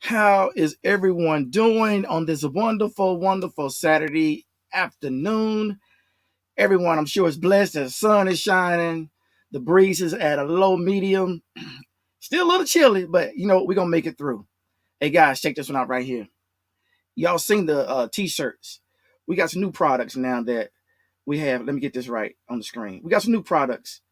How is everyone doing on this wonderful, wonderful Saturday afternoon? Everyone, I'm sure, is blessed. The sun is shining. The breeze is at a low medium. Still a little chilly, but we're going to make it through. Hey, guys, check this one out right here. Y'all seen the T-shirts. We got some new products now that we have. Let me get this right on the screen. We got some new products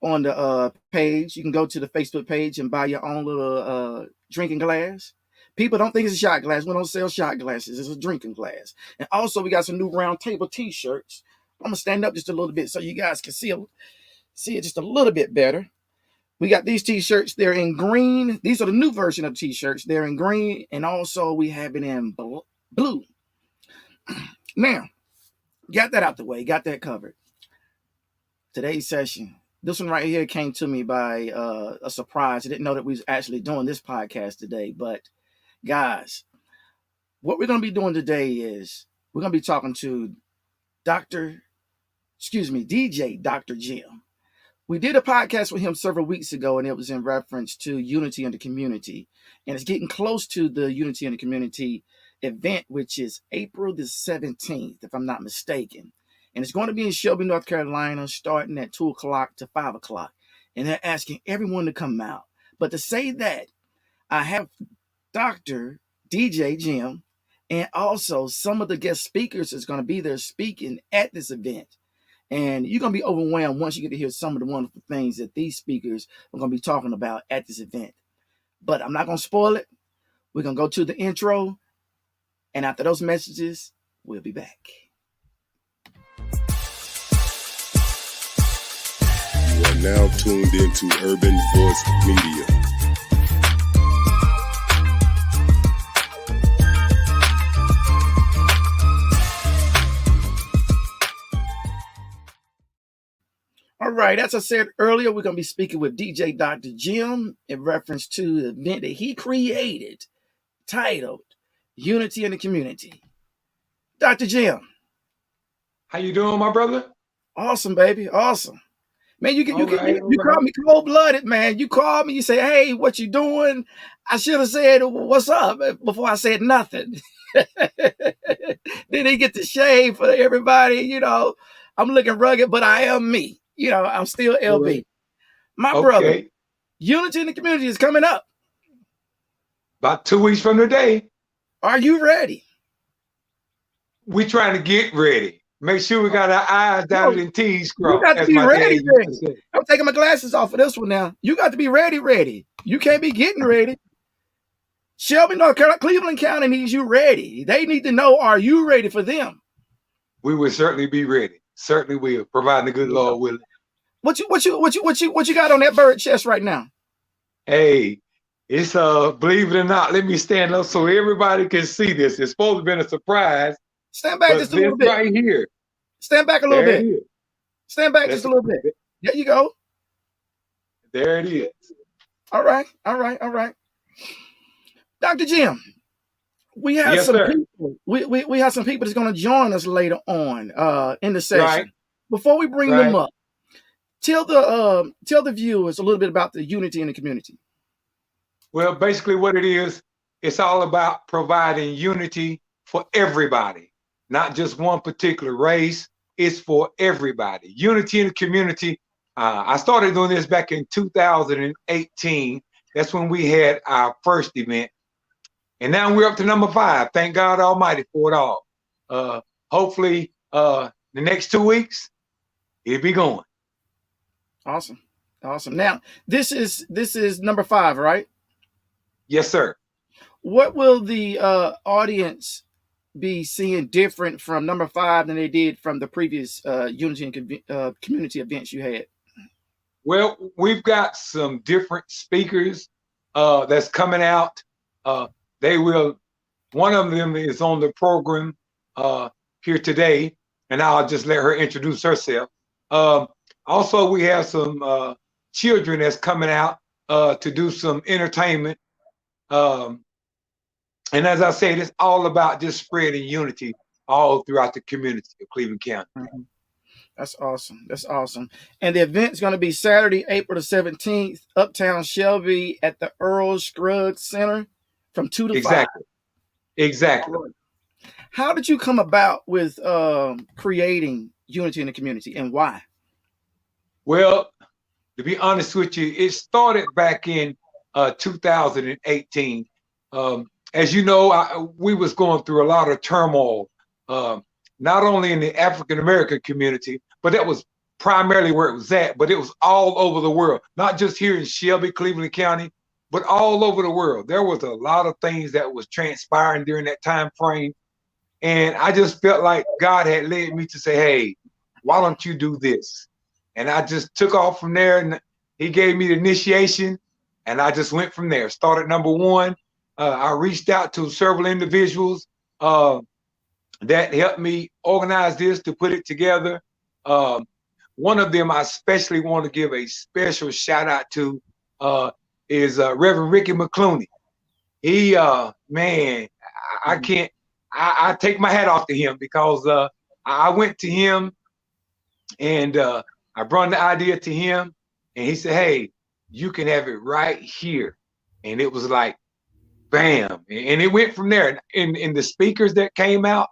on the page. You can go to the Facebook page and buy your own little drinking glass. People don't think it's a shot glass. We don't sell shot glasses. It's a drinking glass. And also, we got some new round table T-shirts. I'm going to stand up just a little bit so you guys can see it just a little bit better. We got these T-shirts. They're in green. These are the new version of T-shirts. They're in green, and also we have it in blue. Now, got that out the way. Got that covered. Today's session. This one right here came to me by a surprise. I didn't know that we was actually doing this podcast today, but guys, what we're going to be doing today is we're going to be talking to DJ Dr. Jim. We did a podcast with him several weeks ago, and it was in reference to unity in the community. And it's getting close to the Unity in the Community event, which is April the 17th, if I'm not mistaken. And it's going to be in Shelby, North Carolina, starting at 2 o'clock to 5 o'clock. And they're asking everyone to come out. But to say that, I have Dr. DJ Jim, and also some of the guest speakers is going to be there speaking at this event. And you're going to be overwhelmed once you get to hear some of the wonderful things that these speakers are going to be talking about at this event. But I'm not going to spoil it. We're going to go to the intro. And after those messages, we'll be back. You are now tuned into Urban Voice Media. All right, as I said earlier, we're going to be speaking with DJ Dr. Jim in reference to the event that he created titled Unity in the Community. Dr. Jim. How you doing, my brother? Awesome, baby. Awesome. Man, All right, all you call right. me cold blooded, man. You call me, you say, "Hey, what you doing?" I should have said, "What's up?" before I said nothing. Then they get the shade for everybody. I'm looking rugged, but I am me. I'm still All right. LB. My brother, Okay. Unity in the Community is coming up. About 2 weeks from today, Are you ready? we trying to get ready. Make sure we got our I's dotted No, and T's you crossed, got to as be my dad ready, used to ready. say. I'm taking my glasses off for this one now. You got to be ready, ready. You can't be getting ready. Shelby, North Carolina, Cleveland County needs you ready. They need to know, are you ready for them? We will certainly be ready. Certainly will, providing the good There you go. Lord willing. What you got on that bird chest right now? Hey, it's believe it or not, let me stand up so everybody can see this. It's supposed to have been a surprise, Stand back but just a this little bit. right here, Stand back a little there it bit. is. Stand back just That's a little bit. There you go. there it is. All right. All right. All right. Dr. Jim, we have Yes, some sir. people. We have some people that's going to join us later on in the Right, session. Before we bring them right. up, tell the viewers a little bit about the unity in the community. Well, basically what it is, it's all about providing unity for everybody, not just one particular race. It's for everybody. Unity in the community. I started doing this back in 2018. That's when we had our first event. And now we're up to number 5. Thank God Almighty for it all. Hopefully, the next 2 weeks, it'll be going. Awesome. Awesome. Now, this is number 5, right? Yes, sir. What will the audience be seeing different from number 5 than they did from the previous unity and community events you had? Well, we've got some different speakers that's coming out. They will. One of them is on the program here today, and I'll just let her introduce herself. Also, we have some children that's coming out to do some entertainment. Um, and as I said, it's all about just spreading unity all throughout the community of Cleveland County. Mm-hmm. That's awesome. That's awesome. And the event's going to be Saturday, April the 17th, Uptown Shelby at the Earl Scruggs Center from 2 to 5. Exactly. Exactly. How did you come about with creating unity in the community, and why? Well, to be honest with you, it started back in 2018. As you know, we was going through a lot of turmoil, not only in the African American community, but that was primarily where it was at. But it was all over the world, not just here in Shelby, Cleveland County, but all over the world. There was a lot of things that was transpiring during that time frame, and I just felt like God had led me to say, "Hey, why don't you do this?" And I just took off from there, and he gave me the initiation, and I just went from there. Started number 1. I reached out to several individuals that helped me organize this, to put it together. One of them I especially want to give a special shout out to is Reverend Ricky McClooney. He, man, I can't, I take my hat off to him, because I went to him and I brought the idea to him, and he said, "Hey, you can have it right here." And it was like, bam. And it went from there. In the speakers that came out,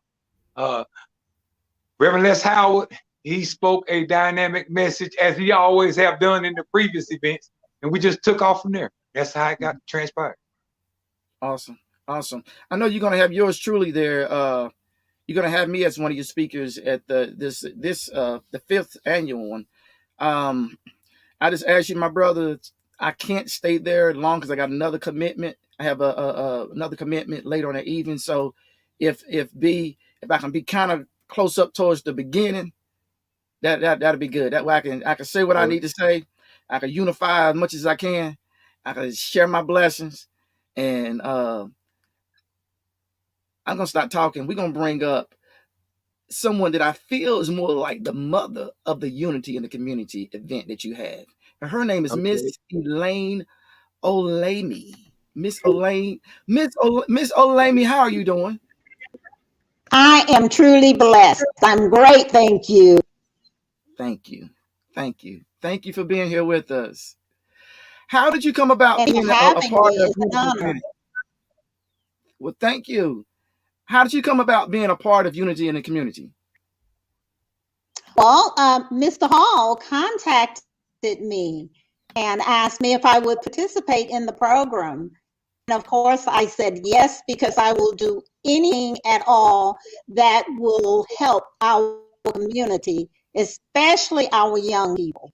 Reverend Les Howard, he spoke a dynamic message, as he always have done in the previous events. And we just took off from there. That's how it got transpired. Awesome. Awesome. I know you're going to have yours truly there. You're going to have me as one of your speakers at the 5th annual one. I just asked you, my brother, I can't stay there long because I got another commitment. I have another commitment later on that evening. So if I can be kind of close up towards the beginning, that'll be good. That way I can say what I need to say. I can unify as much as I can. I can share my blessings, and I'm gonna start talking. We're gonna bring up someone that I feel is more like the mother of the unity in the community event that you have. And her name is Miss Elaine Olamy. Miss Olamy, how are you doing? I am truly blessed. I'm great, thank you. Thank you. Thank you. Thank you for being here with us. How did you come about And for being a having part me. of It's an Unity in the honor. Community? Well, thank you. How did you come about being a part of Unity in the Community? Well, Mr. Hall contacted me and asked me if I would participate in the program. And of course, I said yes, because I will do anything at all that will help our community, especially our young people.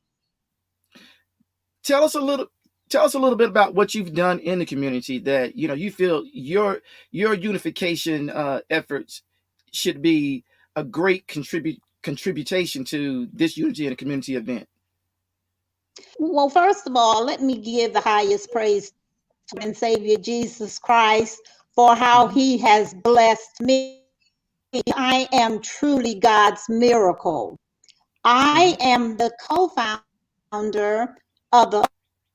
Tell us a little. Tell us a little bit about what you've done in the community that you feel your unification efforts should be a great contribution to this Unity in the Community event. Well, first of all, let me give the highest praise to and Savior Jesus Christ for how Mhm. he has blessed me. I am truly God's miracle. I Mhm. am the co-founder of the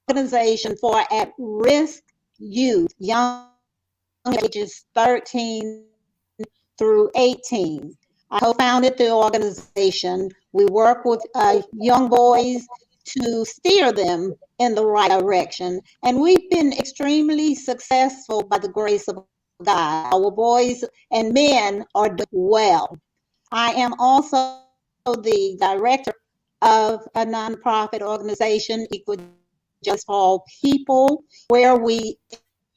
organization for at-risk youth, young ages 13 through 18. I co-founded the organization. We work with young boys to steer them in the right direction. And we've been extremely successful by the grace of God. Our boys and men are doing well. I am also the director of a nonprofit organization, Equal Justice for All People, where we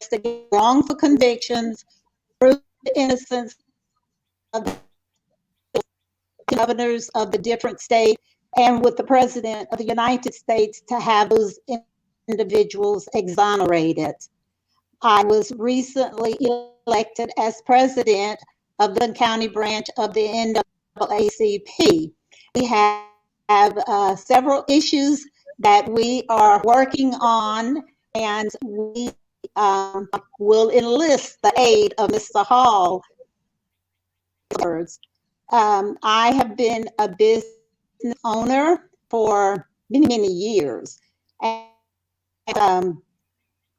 investigate wrongful convictions, prove the innocence of the governors of the different states, and with the president of the United States to have those individuals exonerated. I was recently elected as president of the county branch of the NAACP. We have several issues that we are working on, and we will enlist the aid of Mr. Hall. I have been a business owner for many, many years. And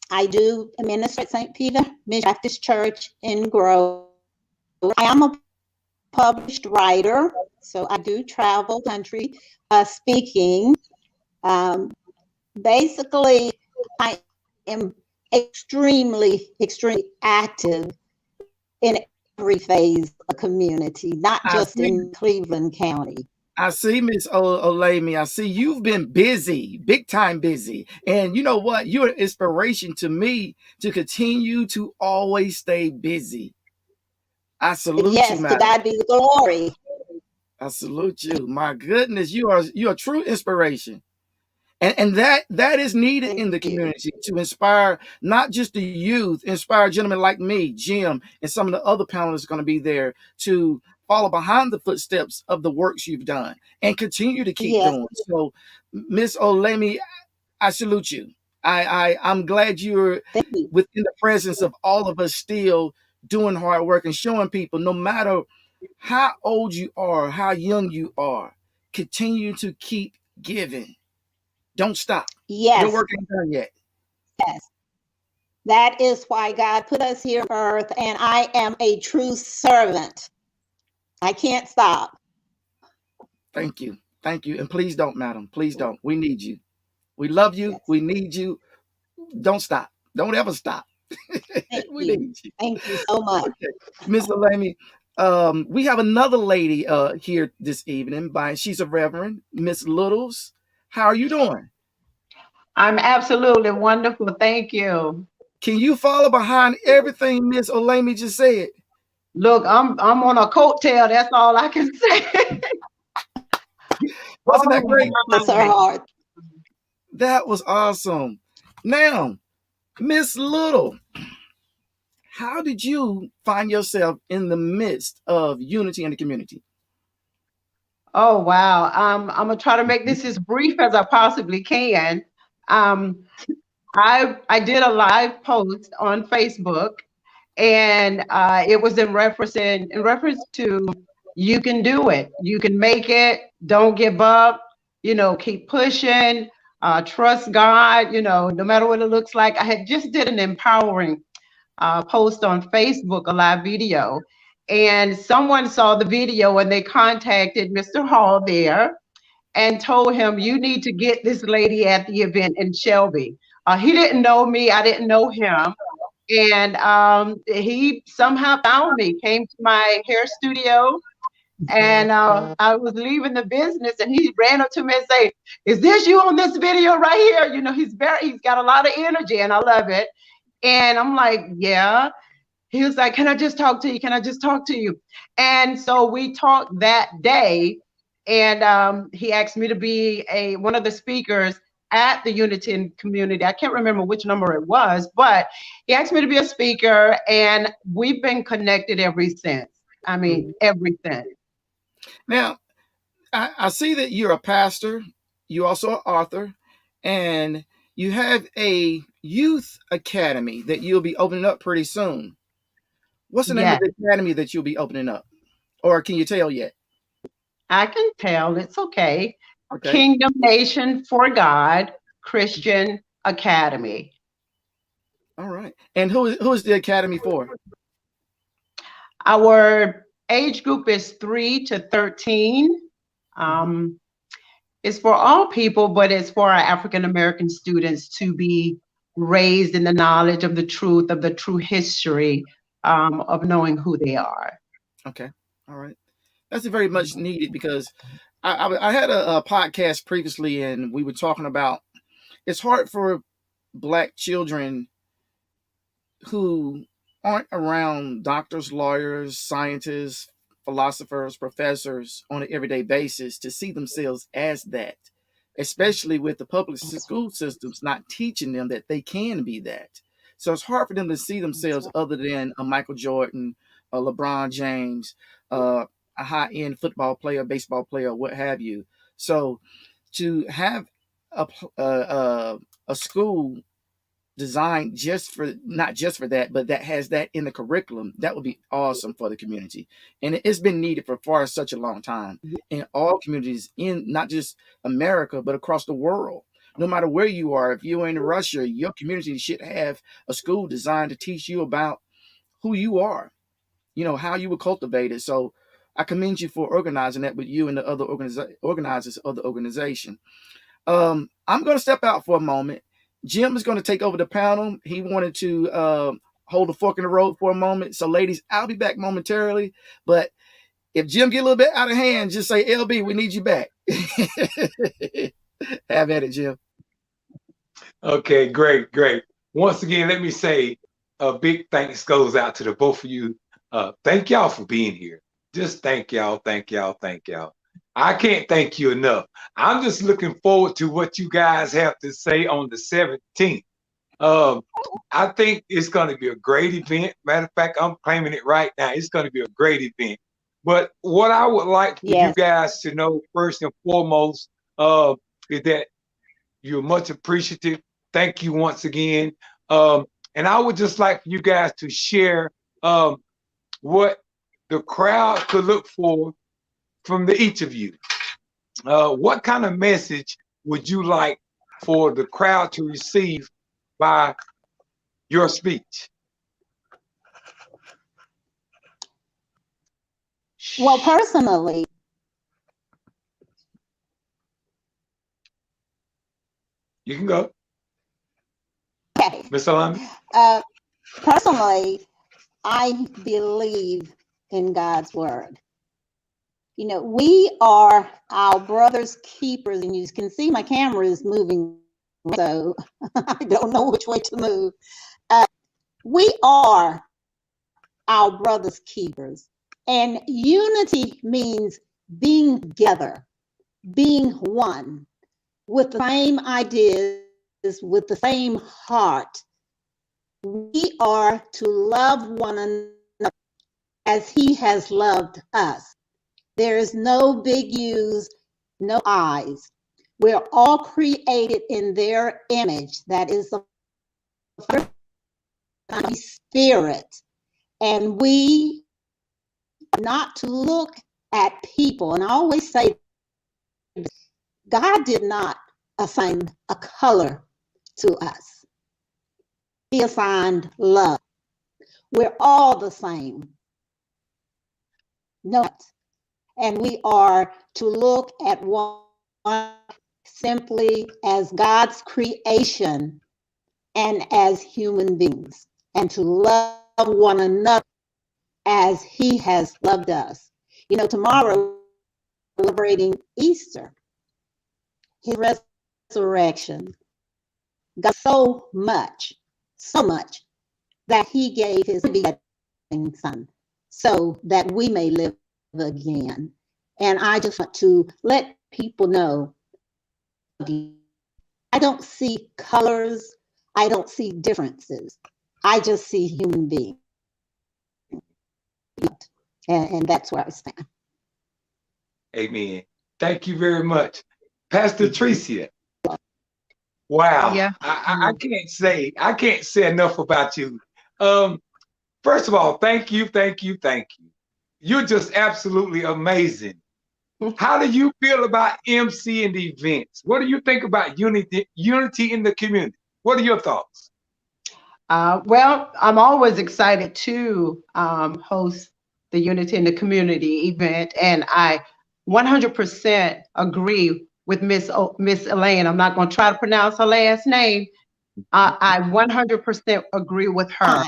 I do minister at St. Peter Baptist Church in Grove. I am a published writer, so I do travel country speaking. Um, Basically, I am extremely active in every phase of community, not I just see. in Cleveland County. I see, Miss Olami. I see you've been busy, big time busy. And you know what? You're an inspiration to me to continue to always stay busy. I salute you, Yes, to madam. God be the glory. I salute you. My goodness, you're a true inspiration. And that is needed Thank in the you. community to inspire not just the youth, inspire gentlemen like me, Jim, and some of the other panelists going to be there to follow behind the footsteps of the works you've done and continue to keep Yes, doing. So, Miss Olemi, I salute you. I'm glad you're thank you. within the presence of all of us still doing hard work and showing people no matter how old you are, how young you are, continue to keep giving. Don't stop. Your Yes, work ain't done yet. yes. That is why God put us here on earth, and I am a true servant. I can't stop. Thank you. Thank you. And please don't, madam. Please don't. We need you. We love you. Yes. We need you. Don't stop. Don't ever stop. Thank We you. need you. Thank you so much. Okay. Miss Lamy, we have another lady here this evening. She's a reverend, Miss Littles. How are you doing? I'm absolutely wonderful. Thank you. Can you follow behind everything Miss Olami just said? Look, I'm on a coattail. That's all I can say. Wasn't that Oh great? Bless her my. heart. That was awesome. Now, Miss Little, how did you find yourself in the midst of unity in the community? Oh wow. I'm gonna try to make this as brief as I possibly can. Um, I did a live post on Facebook, and it was in reference to you can do it, you can make it, don't give up, keep pushing, trust God, no matter what it looks like. I had just did an empowering post on Facebook, a live video, and someone saw the video and they contacted Mr. Hall there, and told him, you need to get this lady at the event in Shelby. He didn't know me. I didn't know him. And he somehow found me, came to my hair studio, and I was leaving the business, and he ran up to me and say, "Is this you on this video right here?" You know, he's got a lot of energy, and I love it. And I'm like, "Yeah." He was like, "Can I just talk to you? Can I just talk to you?" And so we talked that day, and he asked me to be one of the speakers at the Unity community. I can't remember which number it was, but he asked me to be a speaker, and we've been connected ever since. I mean, ever since. Now, I see that you're a pastor, you also an author, and you have a youth academy that you'll be opening up pretty soon. What's the name of Yes, the academy that you'll be opening up? Or can you tell yet? I can tell. It's okay. Okay. Kingdom Nation for God Christian Academy. All right. And who is the academy for? Our age group is 3 to 13. Mhm. Um, it's for all people, but it's for our African American students to be raised in the knowledge of the true history of knowing who they are. Okay. All right. That's very much needed because I had a podcast previously and we were talking about it's hard for black children who aren't around doctors, lawyers, scientists, philosophers, professors on an everyday basis to see themselves as that, especially with the public school systems not teaching them that they can be that. So it's hard for them to see themselves other than a Michael Jordan, a LeBron James, a high end football player, baseball player, what have you. So to have a, a school designed just for not just for that, but that has that in the curriculum, that would be awesome for the community. And it's been needed for far such a long time in all communities in not just America, but across the world. No matter where you are, if you're in Russia, your community should have a school designed to teach you about who you are, how you were cultivated. So I commend you for organizing that with you and the other organizers of the organization. I'm going to step out for a moment. Jim is going to take over the panel. He wanted to hold the fork in the road for a moment. So, ladies, I'll be back momentarily. But if Jim get a little bit out of hand, just say, LB, we need you back. Have at it, Jim. Okay, great, great. Once again, let me say a big thanks goes out to the both of you. Thank y'all for being here. Just thank y'all, thank y'all, thank y'all. I can't thank you enough. I'm just looking forward to what you guys have to say on the 17th. Um, I think it's going to be a great event. Matter of fact, I'm claiming it right now. It's going to be a great event. But what I would like for you Yes. guys to know first and foremost uh, is that you're much appreciative. Thank you once again. Um, and I would just like for you guys to share what the crowd could look for from each of you. What kind of message would you like for the crowd to receive by your speech? Well, personally, You can go, okay. Miss Alani. Uh, personally, I believe in God's word. We are our brother's keepers, and you can see my camera is moving, so I don't know which way to move. We are our brother's keepers, and unity means being together, being one, with the same ideas, with the same heart. We are to love one another as he has loved us. There is no big U's, no I's. We're all created in their image. That is the Holy Spirit. And we are not to look at people. And I always say, God did not assign a color to us. He assigned love. We're all the same. No. And we are to look at one simply as God's creation and as human beings, and to love one another as He has loved us. Tomorrow we're celebrating Easter, His resurrection. God so much that He gave His begetting Son so that we may live again. And I just want to let people know I don't see colors, I don't see differences. I just see human beings. And that's where I stand. Amen. Thank you very much. Pastor Tricia. Wow. Yeah. I can't say enough about you. First of all, thank you, thank you, thank you. You're just absolutely amazing. How do you feel about MC and the events? What do you think about unity in the community? What are your thoughts? Well, I'm always excited to host the Unity in the Community event, and I 100% agree with Miss Elaine. I'm not going to try to pronounce her last name. I 100% agree with her.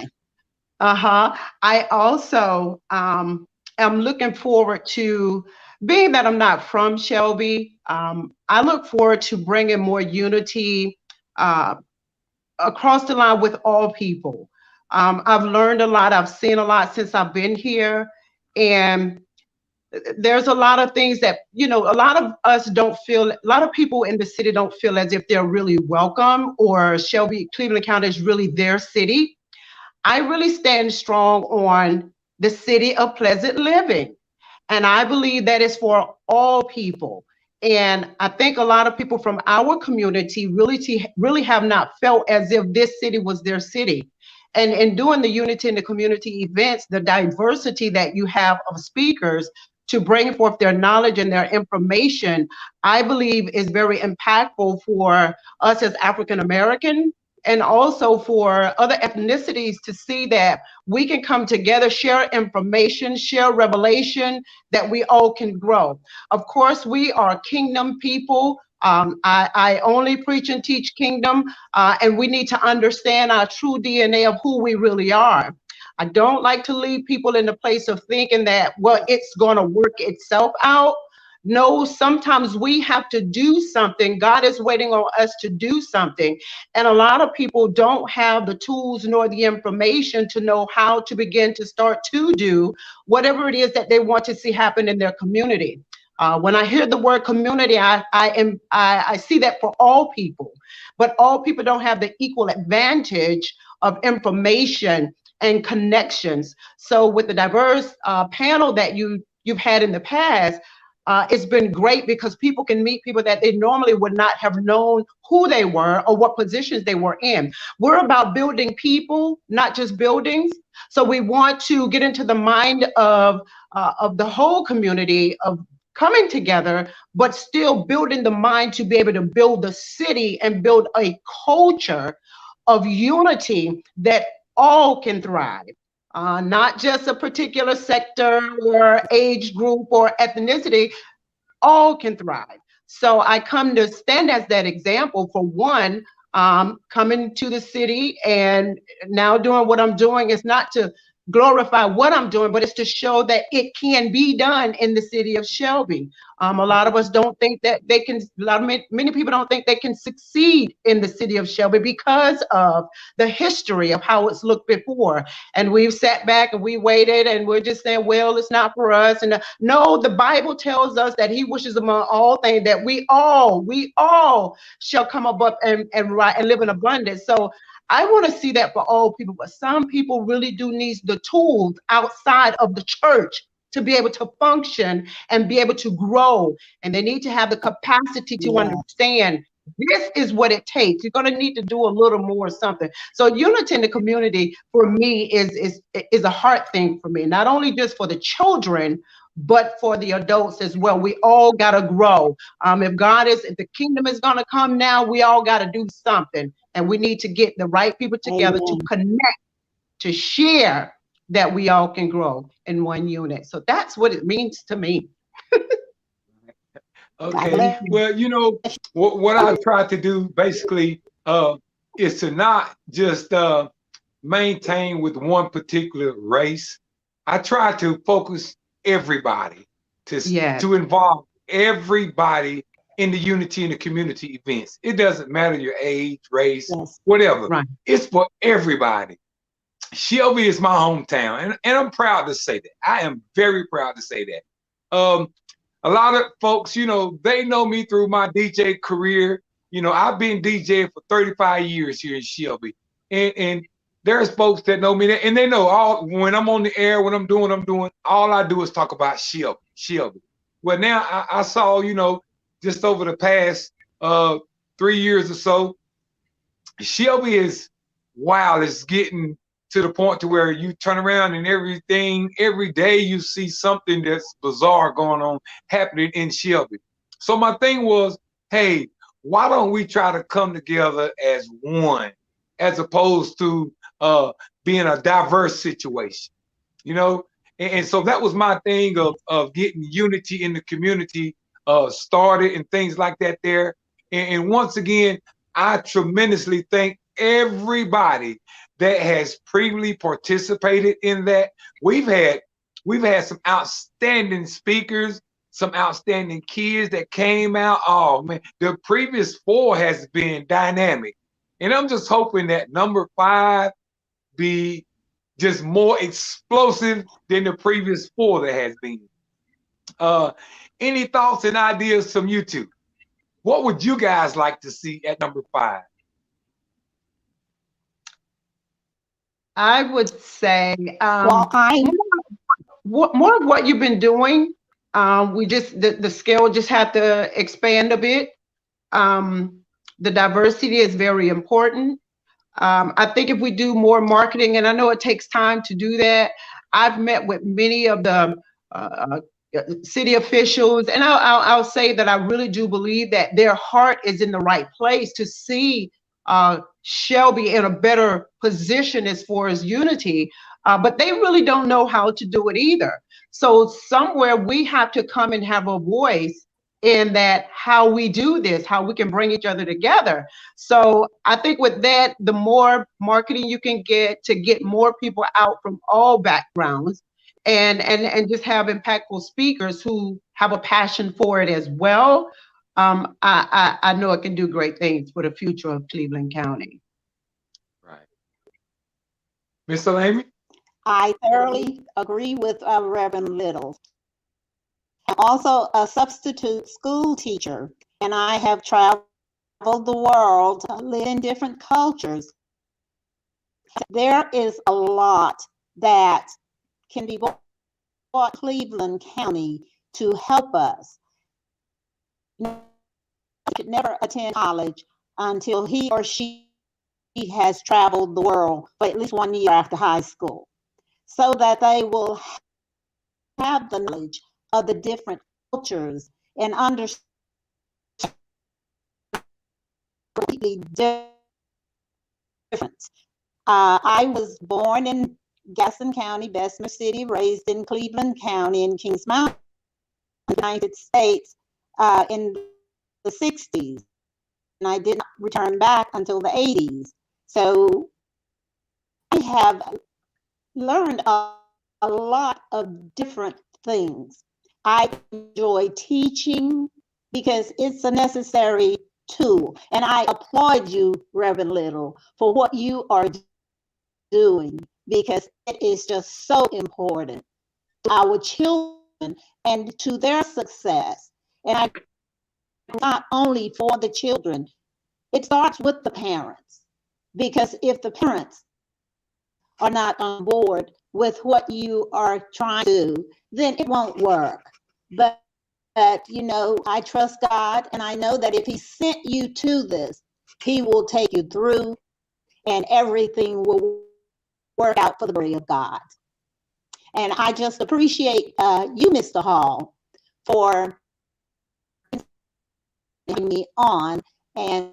Hi. I also am looking forward to, being that I'm not from Shelby, I look forward to bringing more unity uh, across the line with all people. I've learned a lot, I've seen a lot since I've been here. And there's a lot of things that, a lot of us don't feel, a lot of people in the city don't feel as if they're really welcome, or Shelby, Cleveland County is really their city. I really stand strong on the city of pleasant living. And I believe that is for all people. And I think a lot of people from our community really have not felt as if this city was their city. And in doing the Unity in the Community events, the diversity that you have of speakers to bring forth their knowledge and their information, I believe is very impactful for us as African American, and also for other ethnicities to see that we can come together, share information, share revelation, that we all can grow. Of course, we are kingdom people. I only preach and teach kingdom, and we need to understand our true DNA of who we really are. I don't like to leave people in the place of thinking that, well, it's going to work itself out. No, sometimes we have to do something. God is waiting on us to do something. And a lot of people don't have the tools nor the information to know how to begin to start to do whatever it is that they want to see happen in their community. When I hear the word community, I see that for all people, but all people don't have the equal advantage of information and connections. So with the diverse panel that you've had in the past, it's been great because people can meet people that they normally would not have known who they were or what positions they were in. We're about building people, not just buildings. So we want to get into the mind of the whole community of coming together, but still building the mind to be able to build the city and build a culture of unity that all can thrive. Not just a particular sector or age group or ethnicity, all can thrive. So I come to stand as that example for one, coming to the city and now doing what I'm doing is not to glorify what I'm doing, but it's to show that it can be done in the city of Shelby. A lot of us don't think that they can, many people don't think they can succeed in the city of Shelby because of the history of how it's looked before. And we've sat back and we waited and we're just saying, well, it's not for us. And no, the Bible tells us that He wishes among all things that we all shall come above and live in abundance. So I want to see that for all people, but some people really do need the tools outside of the church to be able to function and be able to grow. And they need to have the capacity to Yeah. understand this is what it takes. You're going to need to do a little more something. So unity in the community for me is a heart thing for me, not only just for the children, but for the adults as well. We all got to grow. If the kingdom is going to come now, we all got to do something. And we need to get the right people together to Amen. connect, to share, that we all can grow in one unit. So that's what it means to me. God Okay. bless Well, what I try to do basically is to not just maintain with one particular race. I try to focus everybody Yes, to involve everybody in the unity in the community events. It doesn't matter your age, race, yes. whatever. right. It's for everybody. Shelby is my hometown, and I'm proud to say that. I am very proud to say that. A lot of folks, they know me through my DJ career. I've been DJing for 35 years here in Shelby. And there's folks that know me, and they know all when I'm on the air, when I'm doing what I'm doing, all I do is talk about Shelby. Shelby. Well, now I saw, just over the past 3 years or so, Shelby is wow, it's getting to the point to where you turn around and every day you see something that's bizarre going on happening in Shelby. So my thing was, hey, why don't we try to come together as one, as opposed to being a diverse situation? you know and so that was my thing of getting unity in the community started and things like that there. And once again, I tremendously thank everybody that has previously participated in that. We've had some outstanding speakers, some outstanding kids that came out. Oh man, the previous four has been dynamic, and I'm just hoping that number 5 be just more explosive than the previous four that has been. Uh, any thoughts and ideas from you two? What would you guys like to see at number 5? I would say Well, I more of what you've been doing. We just the scale just had to expand a bit. Um, the diversity is very important. I think if we do more marketing, and I know it takes time to do that, I've met with many of the uh, city officials, and I'll say that I really do believe that their heart is in the right place to see Shelby in a better position as far as unity, but they really don't know how to do it either. So somewhere we have to come and have a voice in that how we do this, how we can bring each other together. So I think with that, the more marketing you can get to get more people out from all backgrounds and just have impactful speakers who have a passion for it as well. I know it can do great things for the future of Cleveland County. Right. Mr. Lamy? I thoroughly agree with Reverend Little. I'm also a substitute school teacher, and I have traveled the world, lived in different cultures. There is a lot that can be brought to Cleveland County to help us. You could never attend college until he or she has traveled the world for at least 1 year after high school, so that they will have the knowledge of the different cultures and understand completely different. I was born in Gaston County, Bessemer City, raised in Cleveland County in Kings Mountain, United States, in the 60s. And I did not return back until the 80s. So I have learned a lot of different things. I enjoy teaching because it's a necessary tool. And I applaud you, Reverend Little, for what you are doing, because it is just so important to our children and to their success. And I not only for the children, it starts with the parents. Because if the parents are not on board with what you are trying to do, then it won't work. But I trust God, and I know that if He sent you to this, He will take you through, and everything will work out for the glory of God. And I just appreciate you, Mr. Hall, for having me on and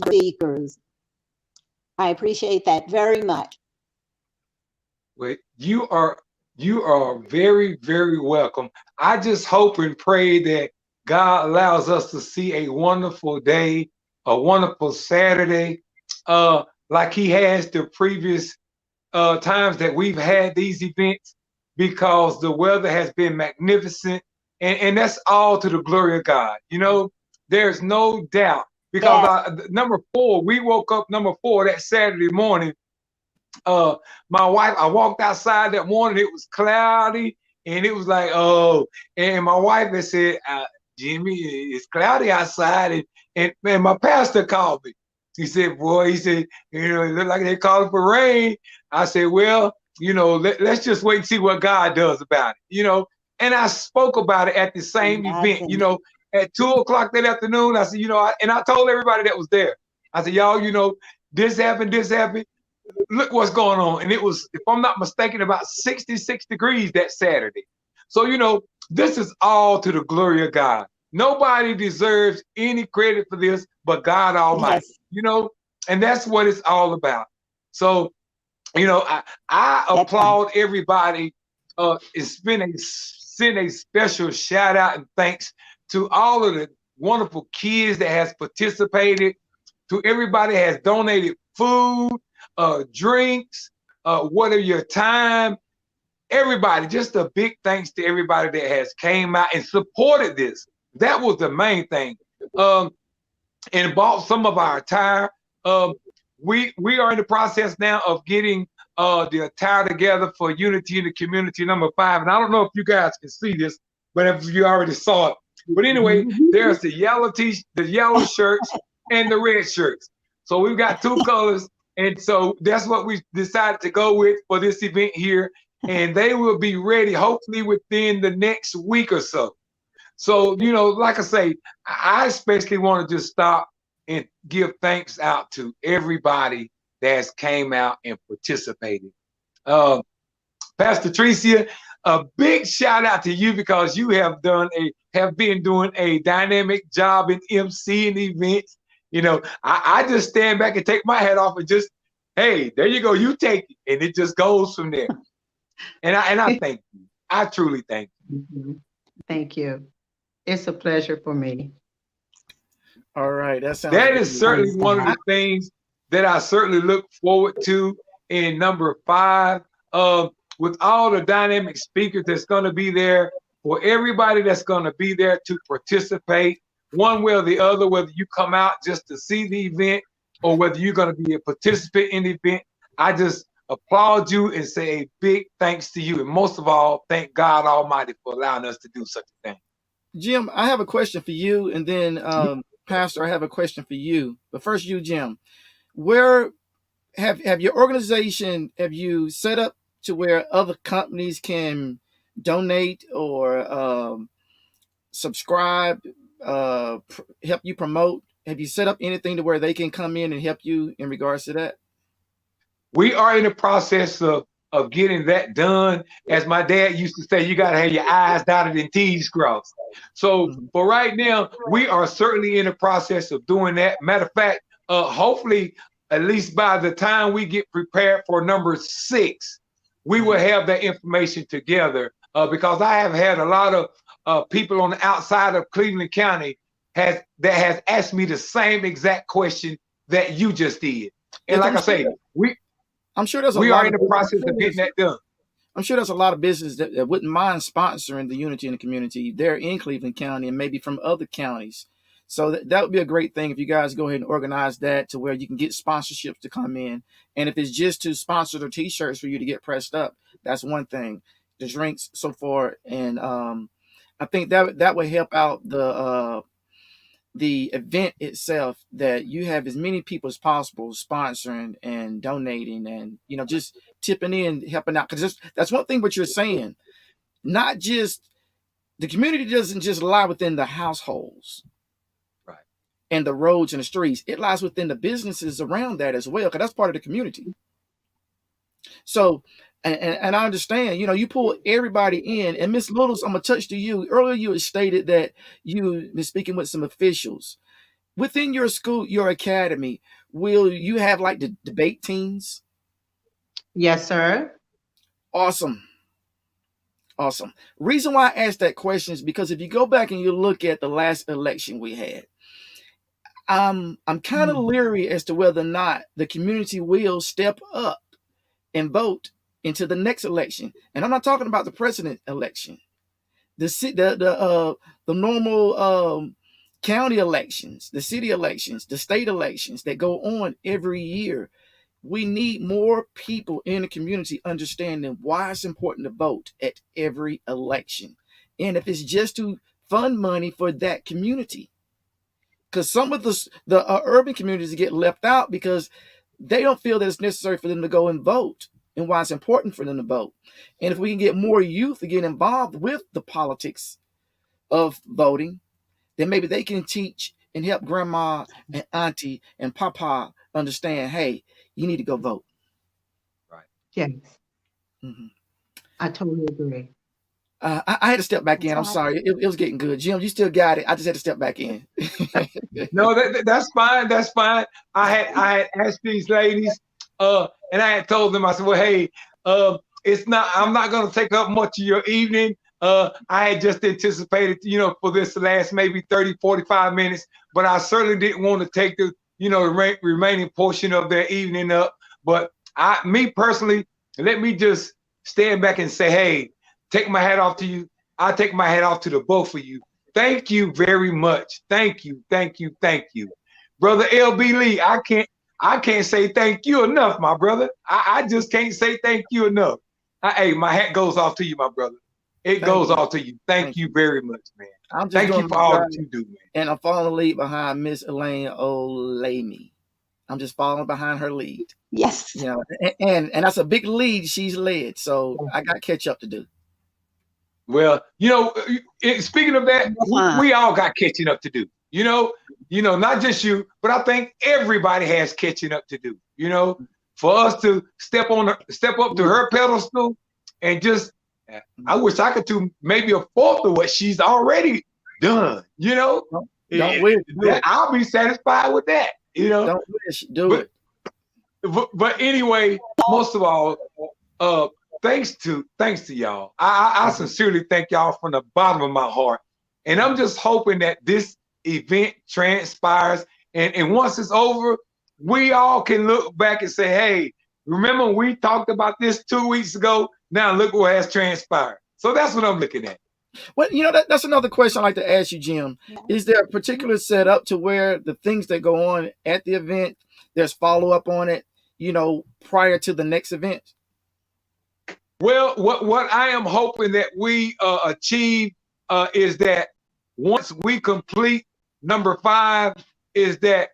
speakers. I appreciate that very much. Well, you are You are very, very welcome. I just hope and pray that God allows us to see a wonderful day, a wonderful Saturday, like He has the previous times that we've had these events, because the weather has been magnificent, and that's all to the glory of God. There's no doubt, because Yes. number four, we woke up number four that Saturday morning. uh my wife, I walked outside that morning, it was cloudy, and it was like, oh, and my wife had said, Jimmy, it's cloudy outside, and my pastor called me. He said, boy, he said, it looked like they calling for rain. I said, well, let's just wait and see what God does about it. And I spoke about it at the same event, Imagine. at 2 o'clock that afternoon. I said, and I told everybody that was there, I said, y'all, this happened, look what's going on. And it was, if I'm not mistaken, about 66 degrees that Saturday. So, this is all to the glory of God. Nobody deserves any credit for this but God Almighty, Yes. and that's what it's all about. So, I That part. applaud everybody. Send a special shout out and thanks to all of the wonderful kids that has participated, to everybody that has donated food, drinks, what are your time, everybody. Just a big thanks to everybody that has came out and supported this. That was the main thing. And bought some of our attire. Um, we are in the process now of getting the attire together for Unity in the Community #5. And I don't know if you guys can see this, but if you already saw it. But anyway, there's the yellow shirts and the red shirts. So we've got two colors. And so that's what we decided to go with for this event here. And they will be ready hopefully within the next week or so. So, like I say, I especially want to just stop and give thanks out to everybody that's came out and participated. Uh, Pastor Tricia, a big shout out to you, because you have been doing a dynamic job in emceeing events. I just stand back and take my hat off and just, hey, there you go, you take it, and it just goes from there. And I thank you. I truly thank you. Thank you. It's a pleasure for me. All right, that sounds That good. is certainly one of the things that I certainly look forward to in #5. With all the dynamic speakers that's going to be there, for everybody that's going to be there to participate, one way or the other, whether you come out just to see the event or whether you're going to be a participant in the event, I just applaud you and say a big thanks to you. And most of all, thank God Almighty for allowing us to do such a thing. Jim, I have a question for you, and then Pastor, I have a question for you. But first, you, Jim, where have your organization, have you set up to where other companies can donate or subscribe, help you promote? Have you set up anything to where they can come in and help you in regards to that? We are in the process of getting that done. As my dad used to say, you got to have your I's dotted and T's crossed. So Mhm. for right now, we are certainly in the process of doing that. Matter of fact, hopefully, at least by the time we get prepared for #6, we will have that information together. Because I have had a lot of people on the outside of Cleveland County that has asked me the same exact question that you just did. And Yes, like I say, I'm sure there's a we are lot in of the process of getting that done. I'm sure there's a lot of business that wouldn't mind sponsoring the Unity in the Community there in Cleveland County and maybe from other counties. So that would be a great thing if you guys go ahead and organize that to where you can get sponsorships to come in. And if it's just to sponsor the T-shirts for you to get pressed up, that's one thing. The drinks, so forth, and I think that would help out the event itself, that you have as many people as possible sponsoring and donating and just tipping in, helping out, because that's one thing what you're saying. Not just the community doesn't just lie within the households Right. and the roads and the streets. It lies within the businesses around that as well, because that's part of the community. So and I understand, you pull everybody in. And Miss Littles, I'm gonna touch to you. Earlier you had stated that you been speaking with some officials within your school, your academy. Will you have like the debate teams? Yes, sir. Awesome. Awesome. Reason why I asked that question is because if you go back and you look at the last election we had, I'm kind of leery as to whether or not the community will step up and vote into the next election. And I'm not talking about the president election, the normal county elections, the city elections, the state elections that go on every year. We need more people in the community understanding why it's important to vote at every election. And if it's just to fund money for that community, because some of the urban communities get left out because they don't feel that it's necessary for them to go and vote, and why it's important for them to vote. And if we can get more youth to get involved with the politics of voting, then maybe they can teach and help grandma and auntie and papa understand, hey, you need to go vote. Right. Yes, Mhm. I totally agree. I had to step back That's in. I'm right. sorry. It was getting good. Jim, you still got it. I just had to step back in. No, that's fine. That's fine. I had asked these ladies, and I had told them, I said, well, hey, it's not. I'm not going to take up much of your evening. I had just anticipated, for this last maybe 30, 45 minutes, but I certainly didn't want to take the, remaining portion of their evening up. But me personally, let me just stand back and say, hey, take my hat off to you. I take my hat off to the both of you. Thank you very much. Thank you, thank you, thank you. Brother LB Lee, I can't say thank you enough, my brother. I just can't say thank you enough. Hey, my hat goes off to you, my brother. It Thank goes you. off to you. Thank Thank you you. very much, man. I'm just Thank you doing for my all job, that you do, man. and I'm following the lead behind Miss Elaine Olamy. I'm just following behind her lead. Yes. And that's a big lead she's led. So I got catch up to do. Well, speaking of that, we all got catching up to do. Not just you, but I think everybody has catching up to do. For us to step up to her pedestal and just, I wish I could do maybe a fourth of what she's already done. Don't wish, do it. I'll be satisfied with that. Don't wish, do But it. but anyway, most of all, thanks to y'all. I sincerely thank y'all from the bottom of my heart. And I'm just hoping that this event transpires. And once it's over, we all can look back and say, hey, remember we talked about this 2 weeks ago? Now look what has transpired. So that's what I'm looking at. Well, that's another question I'd like to ask you, Jim. Is there a particular setup to where the things that go on at the event, there's follow up on it, prior to the next event? Well, what I am hoping that we achieve is that once we complete number 5, is that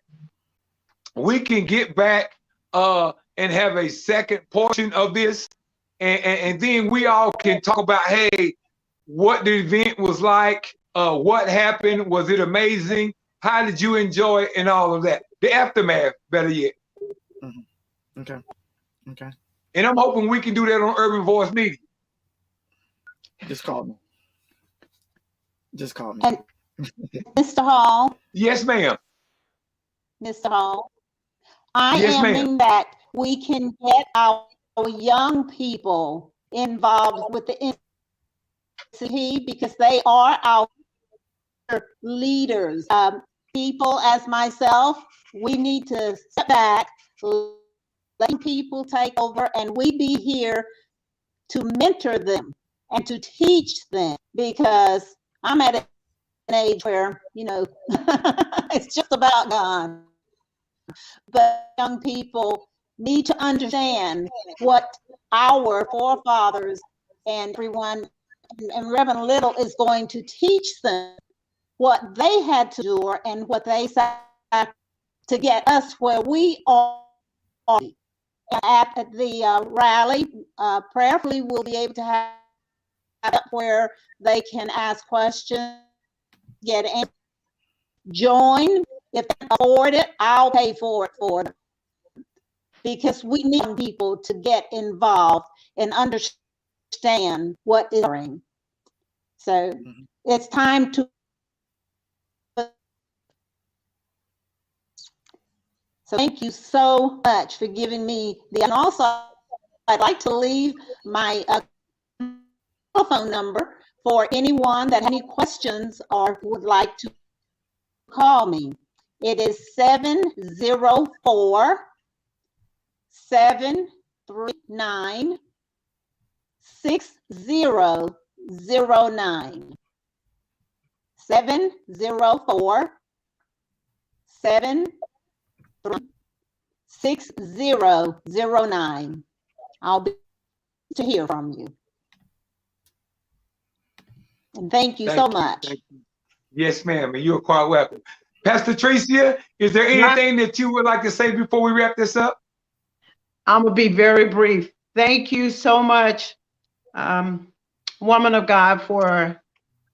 we can get back and have a second portion of this, and then we all can talk about, hey, what the event was like, what happened, was it amazing, how did you enjoy it, and all of that. The aftermath, better yet. Mm-hmm. Okay. And I'm hoping we can do that on Urban Voice Media. Just call me. And Mr. Hall. Yes, ma'am. Mr. Hall. I Yes, am ma'am. thinking that we can get our young people involved with the NCT because they are our leaders. People as myself, we need to step back, letting people take over, and we be here to mentor them and to teach them, because I'm at an age where, it's just about gone. But young people need to understand what our forefathers and everyone and Reverend Little is going to teach them, what they had to do and what they said to get us where we are. At the rally, prayerfully we'll be able to have it where they can ask questions, get in, join. If they can afford it, I'll pay for it because we need people to get involved and understand what is occurring. So it's time to. So thank you so much for giving me and also I'd like to leave my telephone number for anyone that has any questions or would like to call me. It is 704-739-6009. 704-739-6009. I'll be to hear from you. And thank you so much. Thank you. Yes, ma'am, and you're quite welcome. Pastor Tricia, is there anything that you would like to say before we wrap this up? I'm gonna be very brief. Thank you so much, woman of God, for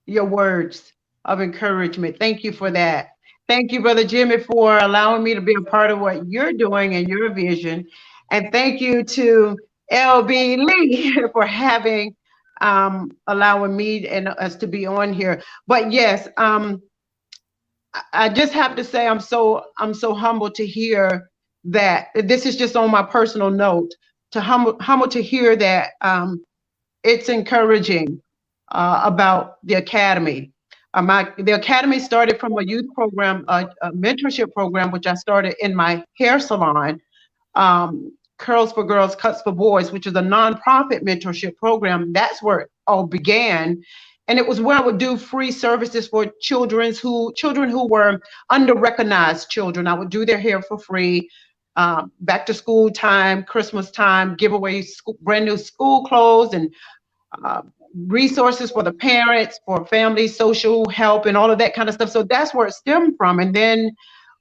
your words of encouragement. Thank you for that. Thank you, Brother Jimmy, for allowing me to be a part of what you're doing and your vision. And thank you to LB Lee for having allowing me and us to be on here. But yes, I just have to say I'm so humbled to hear that. This is just on my personal note, to humble to hear that it's encouraging about the academy. The academy started from a youth program, a mentorship program, which I started in my hair salon, Curls for Girls, Cuts for Boys, which is a nonprofit mentorship program. That's where it all began. And it was where I would do free services for children who were under-recognized children. I would do their hair for free, back to school time, Christmas time, give away brand new school clothes and resources for the parents, for families, social help, and all of that kind of stuff. So that's where it stemmed from. And then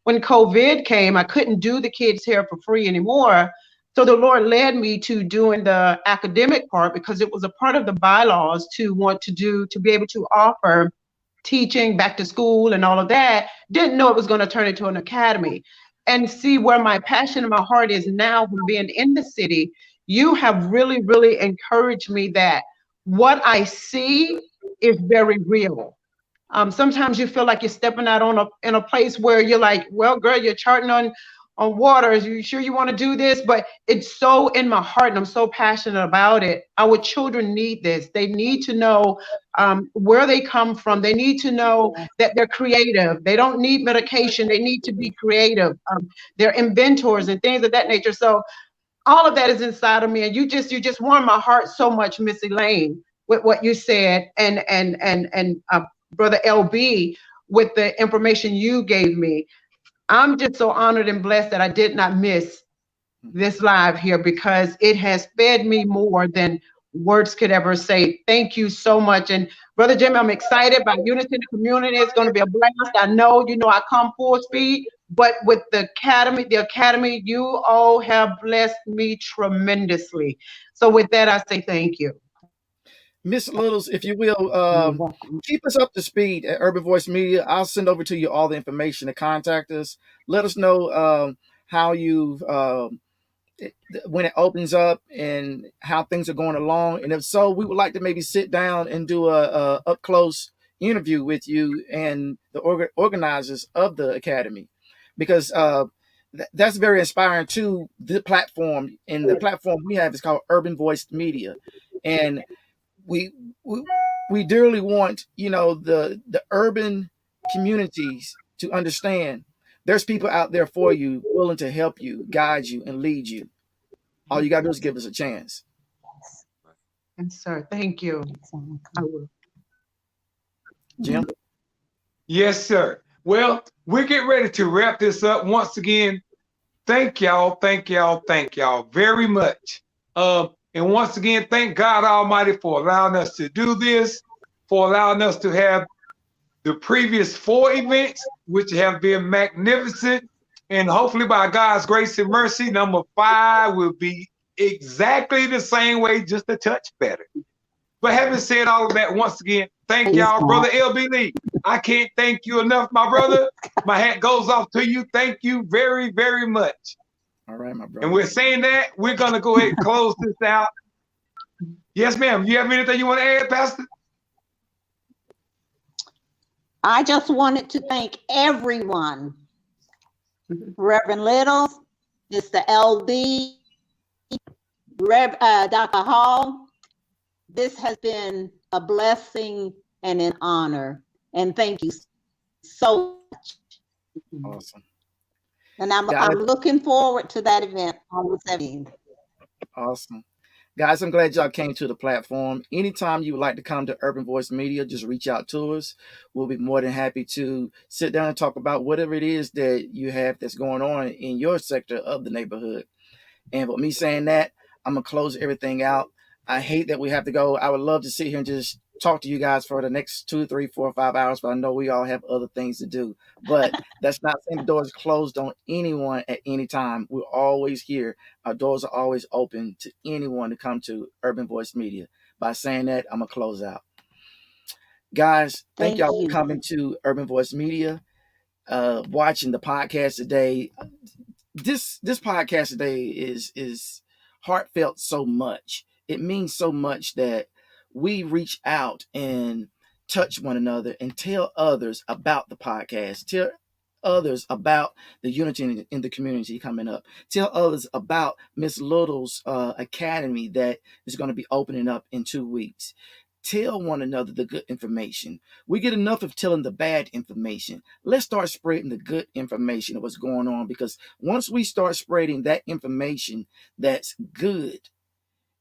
when COVID came, I couldn't do the kids' hair for free anymore. So the Lord led me to doing the academic part, because it was a part of the bylaws to be able to offer teaching, back to school, and all of that. Didn't know it was going to turn into an academy. And see where my passion and my heart is now, from being in the city. You have really, really encouraged me that what I see is very real. Sometimes you feel like you're stepping out in a place where you're like, well, girl, you're charting on water. Are you sure you want to do this? But it's so in my heart, and I'm so passionate about it. Our children need this. They need to know where they come from. They need to know that they're creative. They don't need medication. They need to be creative. They're inventors and things of that nature. So all of that is inside of me, and you just warmed my heart so much, Miss Elaine, with what you said, and Brother LB, with the information you gave me. I'm just so honored and blessed that I did not miss this live here, because it has fed me more than words could ever say. Thank you so much. And Brother Jimmy, I'm excited about Unity in the Community. It's going to be a blast. I know, I come full speed, but with the academy, you all have blessed me tremendously. So with that, I say thank you. Miss Littles, if you will, keep us up to speed at Urban Voice Media. I'll send over to you all the information to contact us. Let us know how you've when it opens up and how things are going along. And if so, we would like to maybe sit down and do a up close interview with you and the organizers of the academy, because that's very inspiring to the platform. And the platform we have is called Urban Voice Media, and we dearly want the urban communities to understand there's people out there for you, willing to help you, guide you, and lead you. All you gotta do is give us a chance. Yes, sir. Thank you. I will. Jim? Yes, sir. Well, we're getting ready to wrap this up. Once again, thank y'all very much. And once again, thank God Almighty for allowing us to do this, for allowing us to have the previous 4 events, which have been magnificent. And hopefully by God's grace and mercy, number 5 will be exactly the same way, just a touch better. But having said all of that, once again, thank y'all. Brother LB Lee, I can't thank you enough, my brother. My hat goes off to you. Thank you very, very much. All right, my brother. And we're saying that, we're going to go ahead and close this out. Yes, ma'am. You have anything you want to add, Pastor? I just wanted to thank everyone. Reverend Littles, Mr. LB, Dr. Hall, This has been a blessing and an honor. And thank you so much. Awesome. And I'm Guys, looking forward to that event on the 17th. awesome. Guys, I'm glad y'all came to the platform. Anytime you would like to come to Urban Voice Media, just reach out to us. We'll be more than happy to sit down and talk about whatever it is that you have that's going on in your sector of the neighborhood. And with me saying that, I'm gonna close everything out. I hate that we have to go. I would love to sit here and just talk to you guys for the next 2, 3, 4, 5 hours, but I know we all have other things to do. But that's not saying the door is closed on anyone at any time. We're always here. Our doors are always open to anyone to come to Urban Voice Media. By saying that, I'm gonna close out. Guys, thank Thank y'all for you. coming to Urban Voice Media, watching the podcast today. This podcast today is heartfelt so much. It means so much that we reach out and touch one another and tell others about the podcast. Tell others about the unity in the community coming up. Tell others about Miss Little's academy that is going to be opening up in 2 weeks. Tell one another the good information. We get enough of telling the bad information. Let's start spreading the good information of what's going on, because once we start spreading that information that's good,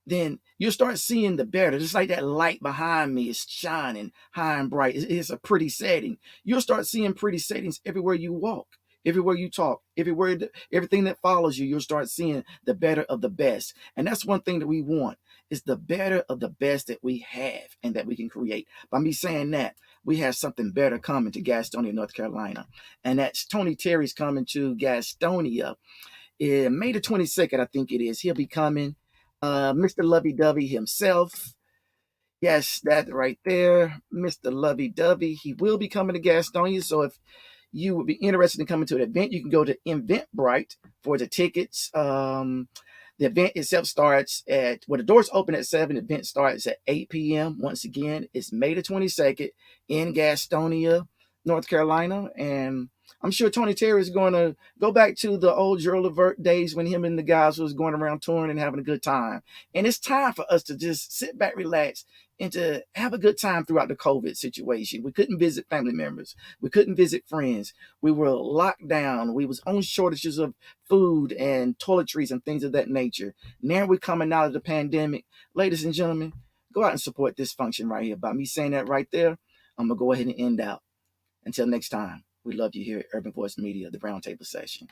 then you'll start seeing the better. Just like that light behind me is shining high and bright. It's a pretty setting. You'll start seeing pretty settings everywhere you walk, everywhere you talk, everything that follows you. You'll start seeing the better of the best. And that's one thing that we want, is the better of the best that we have and that we can create. By me saying that, we have something better coming to Gastonia, North Carolina. And that's Tony Terry's coming to Gastonia May the 22nd, I think it is. He'll be coming. Mr. Lovey Dovey himself. Yes, that right there. Mr. Lovey Dovey. He will be coming to Gastonia. So if you would be interested in coming to the event, you can go to Eventbrite for the tickets. The event itself starts at, well, the doors open at 7. The event starts at 8 p.m. Once again, it's May the 22nd in Gastonia, North Carolina. And I'm sure Tony Terry is going to go back to the old Gerald Levert days when him and the guys was going around touring and having a good time. And it's time for us to just sit back, relax, and to have a good time throughout the COVID situation. We couldn't visit family members. We couldn't visit friends. We were locked down. We was on shortages of food and toiletries and things of that nature. Now we're coming out of the pandemic. Ladies and gentlemen, go out and support this function right here. By me saying that right there, I'm going to go ahead and end out. Until next time, we love you here at Urban Voice Media, the Roundtable Session.